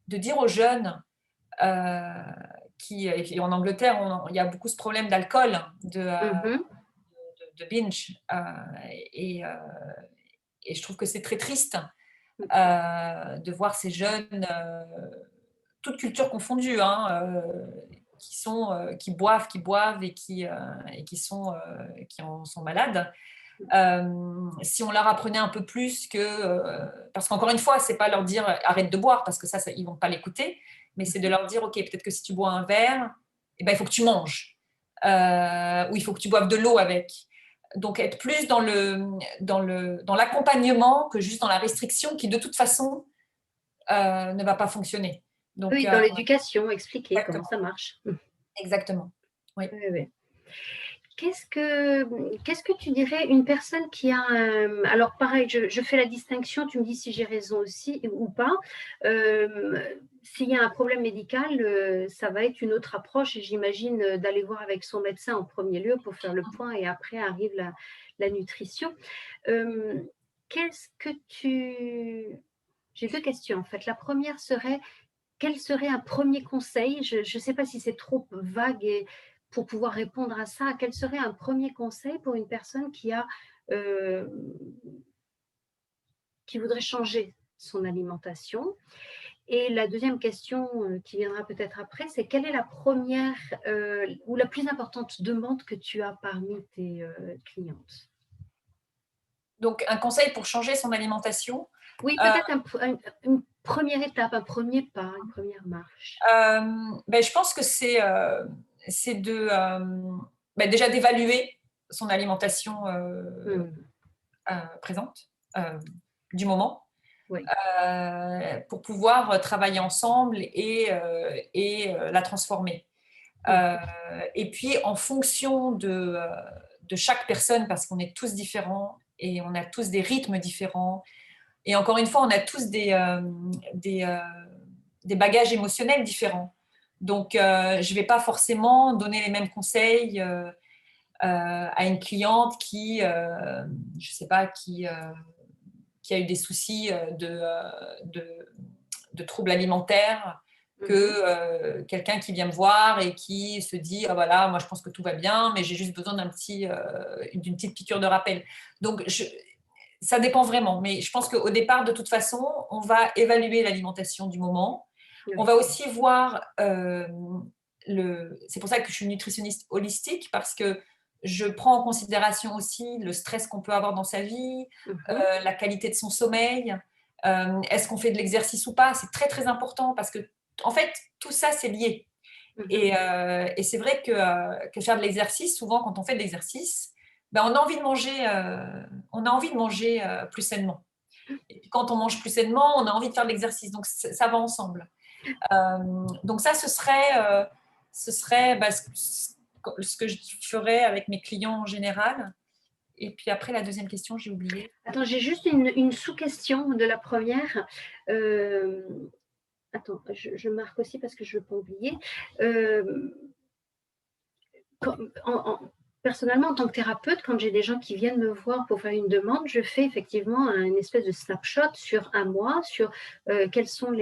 Speaker 2: de dire aux jeunes et en Angleterre, il y a beaucoup ce problème d'alcool,
Speaker 1: Mhm.
Speaker 2: de binge. Et, euh, et je trouve que c'est très triste de voir ces jeunes, toutes cultures confondues, hein, qui boivent qui en sont malades. Si on leur apprenait un peu plus parce qu'encore une fois, c'est pas leur dire arrête de boire parce que ça ils vont pas l'écouter, mais c'est de leur dire ok, peut-être que si tu bois un verre, eh ben, il faut que tu manges ou il faut que tu boives de l'eau avec. Donc être plus dans l'accompagnement que juste dans la restriction qui de toute façon ne va pas fonctionner. Donc
Speaker 1: Oui, dans l'éducation, expliquer comment
Speaker 2: exactement,
Speaker 1: ça marche.
Speaker 2: exactement. Oui.
Speaker 1: Oui, oui. Qu'est-ce que tu dirais une personne qui a un, alors pareil, je fais la distinction, tu me dis si j'ai raison aussi ou pas. S'il y a un problème médical, ça va être une autre approche et j'imagine d'aller voir avec son médecin en premier lieu pour faire le point et après arrive la nutrition. Euh, qu'est-ce que tu... J'ai deux questions en fait. La première serait, quel serait un premier conseil? Je ne sais pas si c'est trop vague et pour pouvoir répondre à ça, quel serait un premier conseil pour une personne euh, qui voudrait changer son alimentation? Et la deuxième question qui viendra peut-être après, c'est quelle est la première ou la plus importante demande que tu as parmi tes clientes?
Speaker 2: Donc un conseil pour changer son alimentation.
Speaker 1: Oui,
Speaker 2: Euh,
Speaker 1: peut-être une première étape, un premier pas, une première marche.
Speaker 2: ben, je pense que c'est déjà d'évaluer son alimentation présente du moment
Speaker 1: Oui.
Speaker 2: pour pouvoir travailler ensemble et la transformer. Et puis, en fonction de chaque personne, parce qu'on est tous différents et on a tous des rythmes différents. Et encore une fois, on a tous des bagages émotionnels différents. Donc, je ne vais pas forcément donner les mêmes conseils à une cliente qui, je ne sais pas, qui a eu des soucis de troubles alimentaires que quelqu'un qui vient me voir et qui se dit ah voilà, moi je pense que tout va bien, mais j'ai juste besoin d'une petite piqûre de rappel. Donc ça dépend vraiment, mais je pense qu'au départ, de toute façon, on va évaluer l'alimentation du moment.
Speaker 1: Oui.
Speaker 2: On va aussi voir c'est pour ça que je suis nutritionniste holistique, parce que je prends en considération aussi le stress qu'on peut avoir dans sa vie, la qualité de son sommeil, est-ce qu'on fait de l'exercice ou pas. C'est très très important parce que en fait tout ça c'est lié. Et c'est vrai que faire de l'exercice, souvent quand on fait de l'exercice, ben, on a envie de manger plus sainement. Et puis, quand on mange plus sainement, on a envie de faire de l'exercice, donc ça va ensemble. Donc ça, ce serait ce que je ferais avec mes clients en général. Et puis après, la deuxième question, j'ai oublié.
Speaker 1: Attends, j'ai juste une sous-question de la première. Attends, je marque aussi parce que je ne veux pas oublier. Personnellement, en tant que thérapeute, quand j'ai des gens qui viennent me voir pour faire une demande, je fais effectivement une espèce de snapshot sur un mois, sur quels sont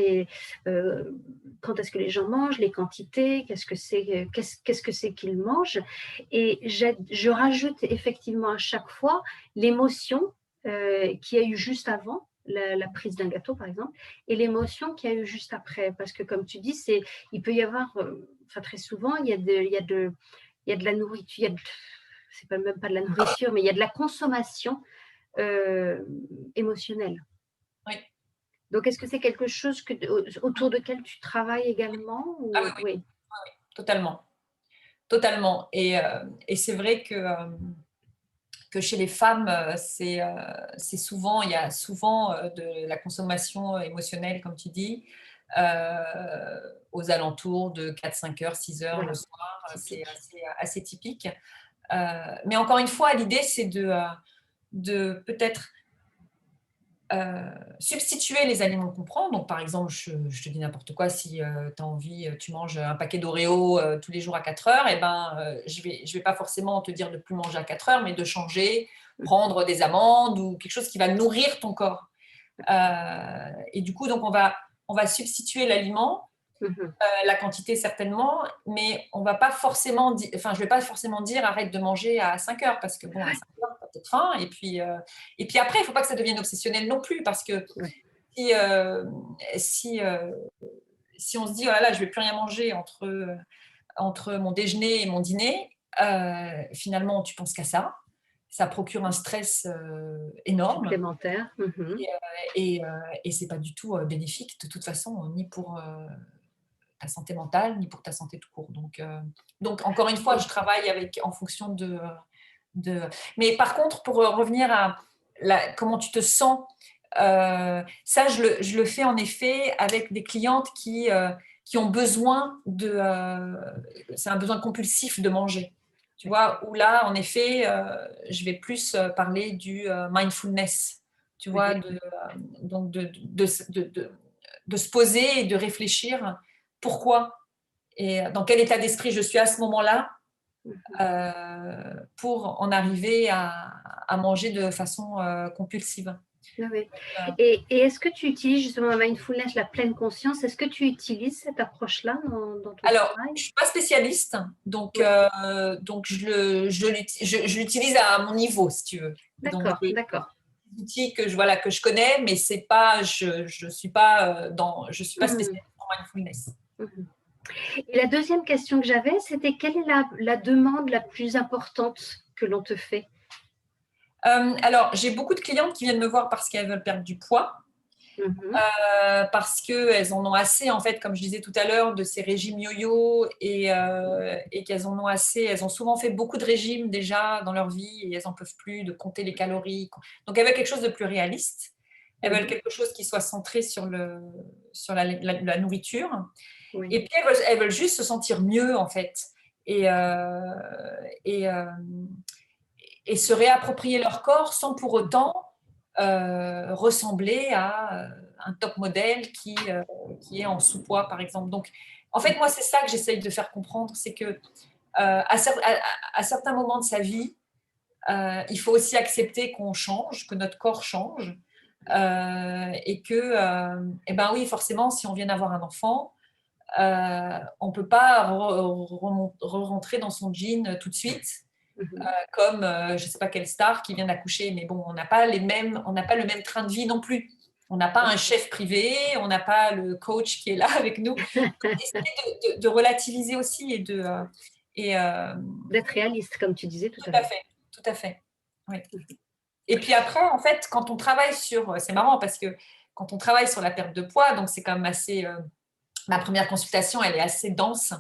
Speaker 1: quand est-ce que les gens mangent, les quantités, qu'est-ce que c'est qu'ils mangent. Et je rajoute effectivement à chaque fois l'émotion qu'il y a eu juste avant, la prise d'un gâteau par exemple, et l'émotion qu'il y a eu juste après. Parce que comme tu dis, il peut y avoir, très souvent, il y a de la nourriture, c'est même pas de la nourriture, mais il y a de la consommation émotionnelle.
Speaker 2: Oui.
Speaker 1: Donc, est-ce que c'est quelque chose autour de quel tu travailles également ou...
Speaker 2: Ah oui. Ah oui, totalement. Totalement. Et c'est vrai que chez les femmes, c'est souvent, il y a souvent de la consommation émotionnelle, comme tu dis, aux alentours de 4-5 heures, 6 heures le soir. C'est assez typique. Mais encore une fois, l'idée, c'est de peut-être substituer les aliments qu'on prend. Donc, par exemple, je te dis n'importe quoi, si tu as envie, tu manges un paquet d'Oreo tous les jours à 4 heures, et ben, je vais pas forcément te dire de ne plus manger à 4 heures, mais de changer, prendre des amandes ou quelque chose qui va nourrir ton corps. Et du coup, donc, on va substituer l'aliment, la quantité certainement, mais on va pas forcément je ne vais pas forcément dire arrête de manger à 5 heures, parce que bon, à 5 heures, tu as peut-être faim. Et puis après, il ne faut pas que ça devienne obsessionnel non plus, parce que si on se dit oh là là, je ne vais plus rien manger entre mon déjeuner et mon dîner, finalement, tu penses qu'à ça. Ça procure un stress énorme.
Speaker 1: Supplémentaire.
Speaker 2: Et ce n'est pas du tout bénéfique, de toute façon, ni pour ta santé mentale, ni pour ta santé tout court. Donc encore une fois, je travaille en fonction de... Mais par contre, pour revenir à comment tu te sens, ça, je le fais en effet avec des clientes qui ont besoin c'est un besoin compulsif de manger. Tu vois, où là, en effet, je vais plus parler du mindfulness, tu vois, donc de se poser et de réfléchir pourquoi et dans quel état d'esprit je suis à ce moment-là pour en arriver à manger de façon compulsive.
Speaker 1: Oui. Et est-ce que tu utilises justement la mindfulness, la pleine conscience, est-ce que tu utilises cette approche-là dans ton
Speaker 2: Alors,
Speaker 1: travail?
Speaker 2: je ne suis pas spécialiste, donc je l'utilise à mon niveau, si tu veux.
Speaker 1: D'accord,
Speaker 2: donc,
Speaker 1: d'accord.
Speaker 2: Des outils que je connais, mais c'est pas, je suis pas spécialiste en mindfulness.
Speaker 1: Et la deuxième question que j'avais, c'était quelle est la demande la plus importante que l'on te fait?
Speaker 2: Alors, j'ai beaucoup de clientes qui viennent me voir parce qu'elles veulent perdre du poids. Parce qu'elles en ont assez, en fait, comme je disais tout à l'heure, de ces régimes yo-yo et qu'elles en ont assez. Elles ont souvent fait beaucoup de régimes déjà dans leur vie et elles n'en peuvent plus de compter les calories. Donc, elles veulent quelque chose de plus réaliste. Elles veulent quelque chose qui soit centré sur la nourriture.
Speaker 1: Oui.
Speaker 2: Et puis, elles veulent juste se sentir mieux, en fait. Et, et, euh, et se réapproprier leur corps sans pour autant ressembler à un top modèle qui est en sous-poids, par exemple. Donc, en fait, moi, c'est ça que j'essaye de faire comprendre, c'est que à certains moments de sa vie, il faut aussi accepter qu'on change, que notre corps change, et que, eh ben oui, forcément, si on vient d'avoir un enfant, on ne peut pas rentrer dans son jean tout de suite, comme je ne sais pas quelle star qui vient d'accoucher, mais bon, on n'a pas le même train de vie non plus. On n'a pas un chef privé, on n'a pas le coach qui est là avec nous. Essayer de relativiser aussi
Speaker 1: D'être réaliste, comme tu disais tout à l'heure.
Speaker 2: fait, tout à fait. Oui. Et puis après, en fait, quand on travaille c'est marrant parce que quand on travaille sur la perte de poids, donc c'est quand même assez, ma première consultation, elle est assez dense,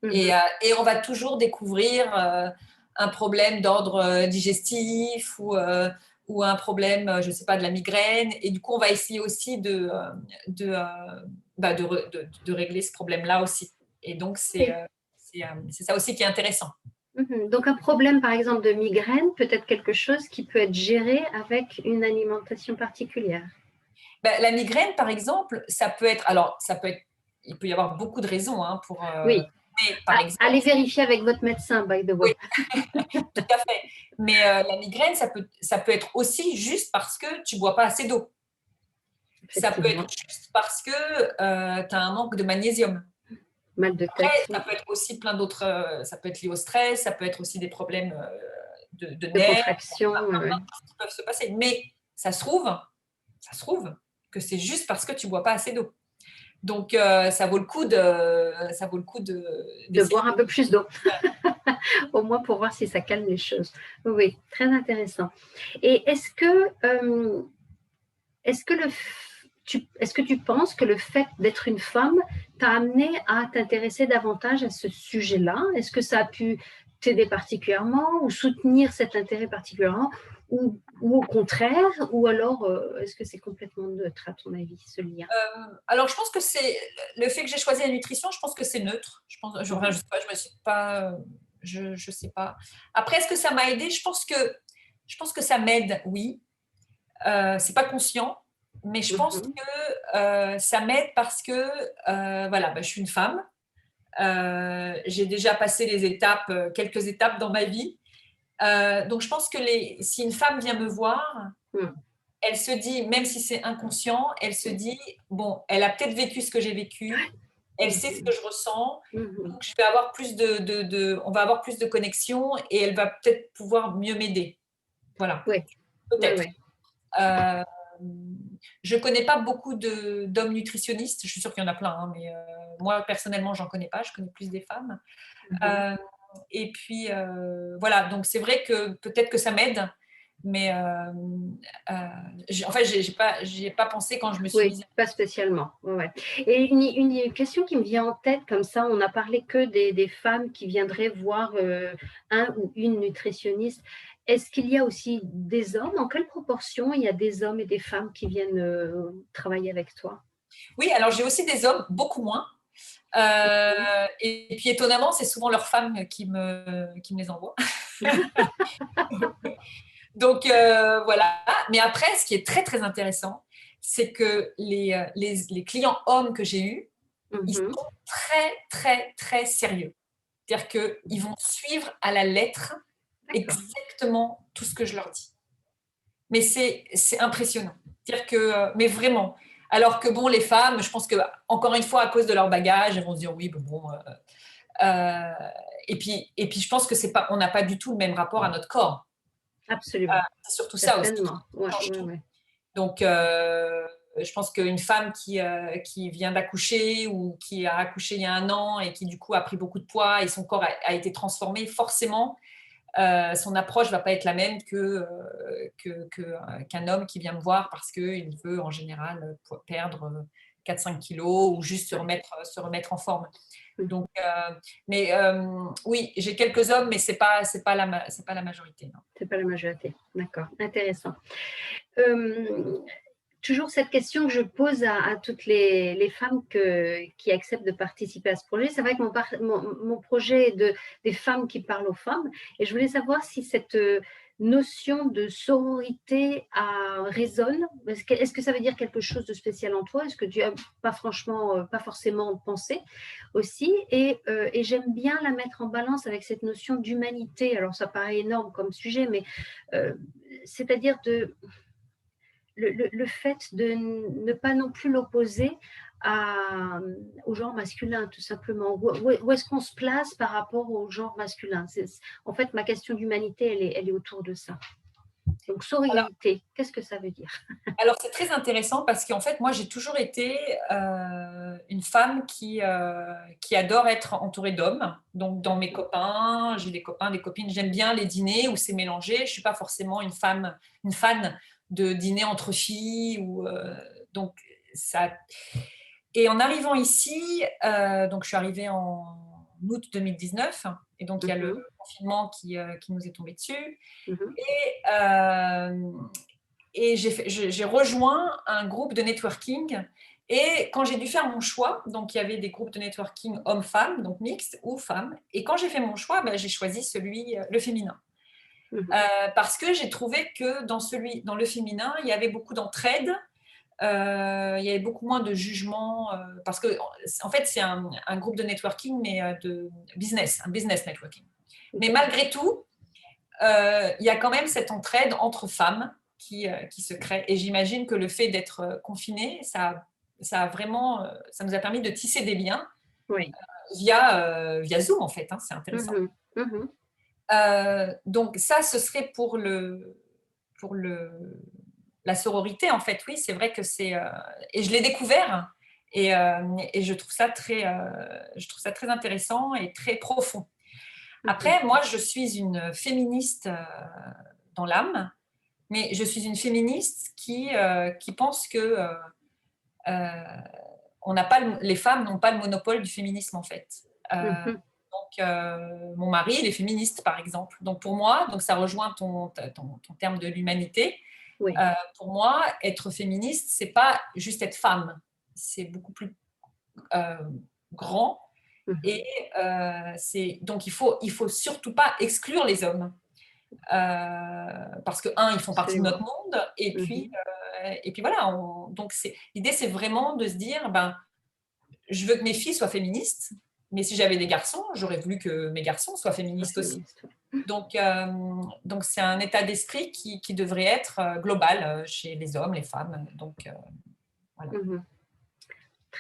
Speaker 2: et on va toujours découvrir un problème d'ordre digestif ou un problème, je ne sais pas, de la migraine, et du coup, on va essayer aussi de régler ce problème-là aussi. Et donc, c'est ça aussi qui est intéressant.
Speaker 1: Donc, un problème, par exemple, de migraine peut être quelque chose qui peut être géré avec une alimentation particulière.
Speaker 2: La migraine, par exemple, il peut y avoir beaucoup de raisons pour.
Speaker 1: Oui.
Speaker 2: Mais, par exemple,
Speaker 1: allez vérifier avec votre médecin, by the way.
Speaker 2: Oui, tout à fait. Mais la migraine, ça peut être aussi juste parce que tu ne bois pas assez d'eau. Ça peut être juste parce que tu as un manque de magnésium.
Speaker 1: Mal de tête.
Speaker 2: Après, ça peut être aussi plein d'autres. Ça peut être lié au stress, ça peut être aussi des problèmes de nerfs,
Speaker 1: contraction,
Speaker 2: qui peuvent se passer. Mais ça se trouve que c'est juste parce que tu ne bois pas assez d'eau. Donc, ça vaut le coup
Speaker 1: de boire un peu plus d'eau. Au moins pour voir si ça calme les choses. Oui, très intéressant. Et est-ce que tu penses que le fait d'être une femme t'a amené à t'intéresser davantage à ce sujet-là? Est-ce que ça a pu t'aider particulièrement ou soutenir cet intérêt particulièrement ou au contraire? Ou alors, est-ce que c'est complètement neutre à ton avis, ce lien?
Speaker 2: Alors, je pense que c'est le fait que j'ai choisi la nutrition, je pense que c'est neutre. Je sais pas, je me suis pas, je sais pas. Après, est-ce que ça m'a aidé? Je pense que ça m'aide, oui. C'est pas conscient, mais je pense que ça m'aide parce que voilà, je suis une femme. J'ai déjà passé quelques étapes dans ma vie. Donc, je pense que si une femme vient me voir, elle se dit, même si c'est inconscient, elle se dit, bon, elle a peut-être vécu ce que j'ai vécu, elle sait ce que je ressens, donc je vais avoir on va avoir plus de connexion et elle va peut-être pouvoir mieux m'aider. Voilà.
Speaker 1: Oui.
Speaker 2: Peut-être.
Speaker 1: Oui.
Speaker 2: Je ne connais pas beaucoup d'hommes nutritionnistes, je suis sûre qu'il y en a plein, hein, mais moi, personnellement, j'en connais pas, je connais plus des femmes. Et puis, voilà, donc c'est vrai que peut-être que ça m'aide, mais en fait, j'y ai pas pensé quand je me suis mise.
Speaker 1: Pas spécialement. Ouais. Et une question qui me vient en tête comme ça, on n'a parlé que des femmes qui viendraient voir un ou une nutritionniste. Est-ce qu'il y a aussi des hommes? En quelle proportion il y a des hommes et des femmes qui viennent travailler avec toi?
Speaker 2: Oui, alors j'ai aussi des hommes, beaucoup moins. Et puis étonnamment, c'est souvent leurs femmes qui me les envoient. Donc voilà. Mais après, ce qui est très très intéressant, c'est que les clients hommes que j'ai eus, ils sont très très très sérieux. C'est-à-dire qu'ils vont suivre à la lettre exactement tout ce que je leur dis. Mais c'est impressionnant. C'est-à-dire que, mais vraiment. Alors que bon, les femmes, je pense que encore une fois, à cause de leur bagage, elles vont se dire oui, bon. Et puis, je pense que on n'a pas du tout le même rapport à notre corps.
Speaker 1: Absolument.
Speaker 2: C'est surtout ça aussi.
Speaker 1: Ouais.
Speaker 2: Donc, je pense qu'une femme qui vient d'accoucher ou qui a accouché il y a 1 an et qui du coup a pris beaucoup de poids et son corps a été transformé, forcément, son approche ne va pas être la même qu'un homme qui vient me voir parce qu'il veut en général perdre 4-5 kilos ou juste se remettre en forme. Donc, mais oui, j'ai quelques hommes, mais c'est pas la majorité. Non.
Speaker 1: C'est pas la majorité. D'accord, intéressant. toujours cette question que je pose à toutes les femmes qui acceptent de participer à ce projet. C'est vrai que mon projet est des femmes qui parlent aux femmes. Et je voulais savoir si cette notion de sororité résonne. Est-ce que ça veut dire quelque chose de spécial en toi? Est-ce que tu as pas forcément pensé aussi? Et j'aime bien la mettre en balance avec cette notion d'humanité. Alors, ça paraît énorme comme sujet, mais c'est-à-dire le fait de ne pas non plus l'opposer au genre masculin, tout simplement. Où est-ce qu'on se place par rapport au genre masculin? En fait, ma question d'humanité, elle est autour de ça. Donc, sororilité, qu'est-ce que ça veut dire?
Speaker 2: Alors, c'est très intéressant parce qu'en fait, moi, j'ai toujours été une femme qui adore être entourée d'hommes. Donc, dans mes copains, j'ai des copains, des copines. J'aime bien les dîners où c'est mélangé. Je ne suis pas forcément une fan de dîner entre filles. Donc, ça... Et en arrivant ici, donc je suis arrivée en août 2019. Et donc, il y a le confinement qui nous est tombé dessus. Et j'ai rejoint un groupe de networking. Et quand j'ai dû faire mon choix, donc il y avait des groupes de networking hommes-femmes, donc mixtes ou femmes. Et quand j'ai fait mon choix, j'ai choisi le féminin. Parce que j'ai trouvé que dans le féminin, il y avait beaucoup d'entraide, il y avait beaucoup moins de jugement. Parce que, en fait, c'est un groupe de networking, mais de business, un business networking. Mais malgré tout, il y a quand même cette entraide entre femmes qui se crée. Et j'imagine que le fait d'être confiné, ça nous a permis de tisser des liens via Zoom, en fait. Hein, c'est intéressant. Donc ça, ce serait pour la sororité, en fait. Oui, c'est vrai que c'est... et je l'ai découvert et je trouve ça très intéressant et très profond. Après, moi, je suis une féministe dans l'âme, mais je suis une féministe qui pense que les femmes n'ont pas le monopole du féminisme, en fait. Donc, mon mari, il est féministe, par exemple. Donc, pour moi, ça rejoint ton terme de l'humanité. Pour moi, être féministe, c'est pas juste être femme. C'est beaucoup plus grand. Et donc, il faut surtout pas exclure les hommes. Parce que, ils font partie de notre monde. Et puis voilà. Donc, l'idée, c'est vraiment de se dire, je veux que mes filles soient féministes. Mais si j'avais des garçons, j'aurais voulu que mes garçons soient féministes aussi. Donc, c'est un état d'esprit qui devrait être global chez les hommes, les femmes. Donc, voilà.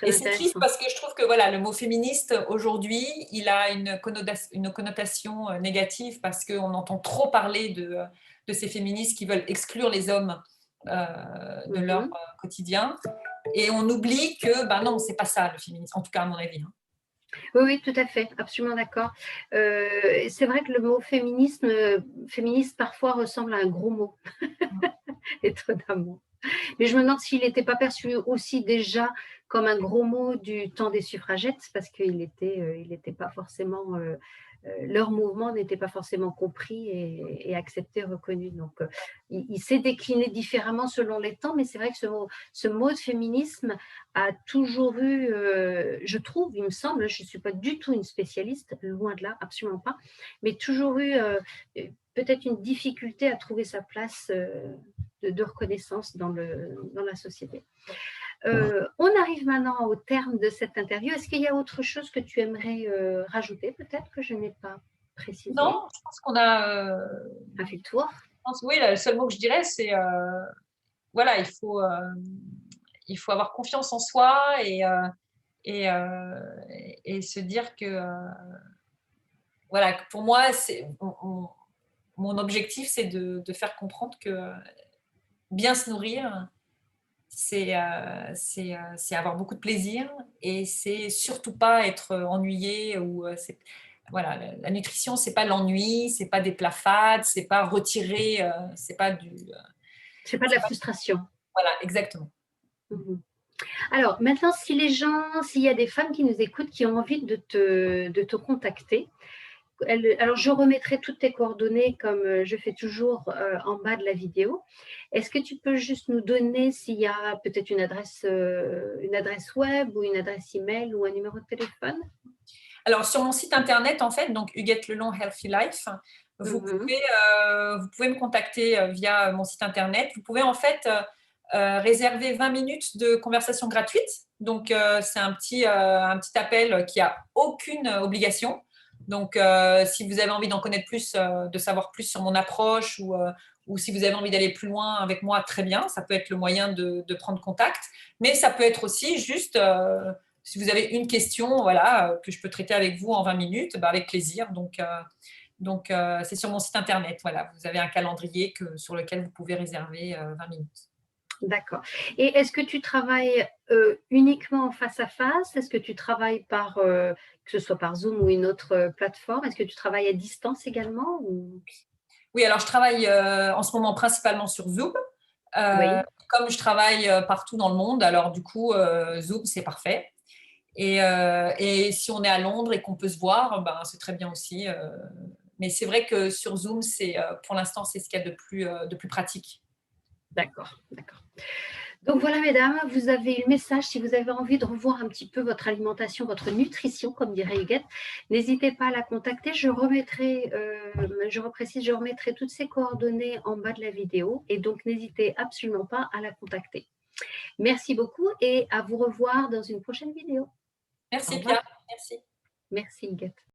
Speaker 2: Et c'est triste parce que je trouve que le mot féministe, aujourd'hui, il a une connotation négative parce qu'on entend trop parler de ces féministes qui veulent exclure les hommes de leur quotidien. Et on oublie que, non, c'est pas ça le féminisme, en tout cas à mon avis. Hein.
Speaker 1: Oui, tout à fait, absolument d'accord. C'est vrai que le mot féministe parfois ressemble à un gros mot, étonnamment. Mais je me demande s'il n'était pas perçu aussi déjà comme un gros mot du temps des suffragettes, parce qu'il était pas forcément, leur mouvement n'était pas forcément compris et accepté, reconnu. Donc, il s'est décliné différemment selon les temps, mais c'est vrai que ce mot de féminisme a toujours eu, je trouve, il me semble, je ne suis pas du tout une spécialiste, loin de là, absolument pas, mais toujours eu peut-être une difficulté à trouver sa place de reconnaissance dans la société. On arrive maintenant au terme de cette interview. Est-ce qu'il y a autre chose que tu aimerais rajouter, peut-être, que je n'ai pas précisé?
Speaker 2: Non, je pense qu'on a
Speaker 1: fait le tour.
Speaker 2: Oui, le seul mot que je dirais, c'est il faut avoir confiance en soi et se dire que pour moi, mon objectif, c'est de faire comprendre que bien se nourrir, c'est avoir beaucoup de plaisir et c'est surtout pas être ennuyé ou la nutrition, c'est pas l'ennui, c'est pas des plats fades, c'est pas retirer, c'est pas
Speaker 1: c'est pas de la frustration.
Speaker 2: Voilà, exactement.
Speaker 1: Alors maintenant, s'il y a des femmes qui nous écoutent qui ont envie de te contacter, alors, je remettrai toutes tes coordonnées comme je fais toujours en bas de la vidéo. Est-ce que tu peux juste nous donner s'il y a peut-être une adresse web ou une adresse email ou un numéro de téléphone?
Speaker 2: Alors, sur mon site internet, en fait, donc Huguette Lelong Healthy Life,
Speaker 1: Mhm.
Speaker 2: vous pouvez me contacter via mon site internet. Vous pouvez en fait réserver 20 minutes de conversation gratuite. Donc, c'est un petit appel qui a aucune obligation. Donc, si vous avez envie d'en connaître plus, de savoir plus sur mon approche ou si vous avez envie d'aller plus loin avec moi, très bien. Ça peut être le moyen de prendre contact. Mais ça peut être aussi juste si vous avez une question voilà, que je peux traiter avec vous en 20 minutes, bah, avec plaisir. Donc c'est sur mon site internet. Voilà, vous avez un calendrier sur lequel vous pouvez réserver 20 minutes.
Speaker 1: D'accord. Et est-ce que tu travailles uniquement en face à face? Est-ce que tu travailles que ce soit par Zoom ou une autre plateforme? Est-ce que tu travailles à distance également ou...
Speaker 2: Oui, alors je travaille en ce moment principalement sur Zoom.
Speaker 1: Oui,
Speaker 2: Comme je travaille partout dans le monde, alors du coup, Zoom, c'est parfait. Et si on est à Londres et qu'on peut se voir, ben, c'est très bien aussi. Mais c'est vrai que sur Zoom, pour l'instant, c'est ce qu'il y a de plus pratique.
Speaker 1: d'accord, d'accord. Donc voilà, mesdames, vous avez eu le message. Si vous avez envie de revoir un petit peu votre alimentation, votre nutrition, comme dirait Huguette, n'hésitez pas à la contacter. Je reprécise, je remettrai toutes ces coordonnées en bas de la vidéo. Et donc, n'hésitez absolument pas à la contacter. Merci beaucoup et à vous revoir dans une prochaine vidéo. Au
Speaker 2: Merci
Speaker 1: revoir.
Speaker 2: Pia, merci.
Speaker 1: Merci Huguette.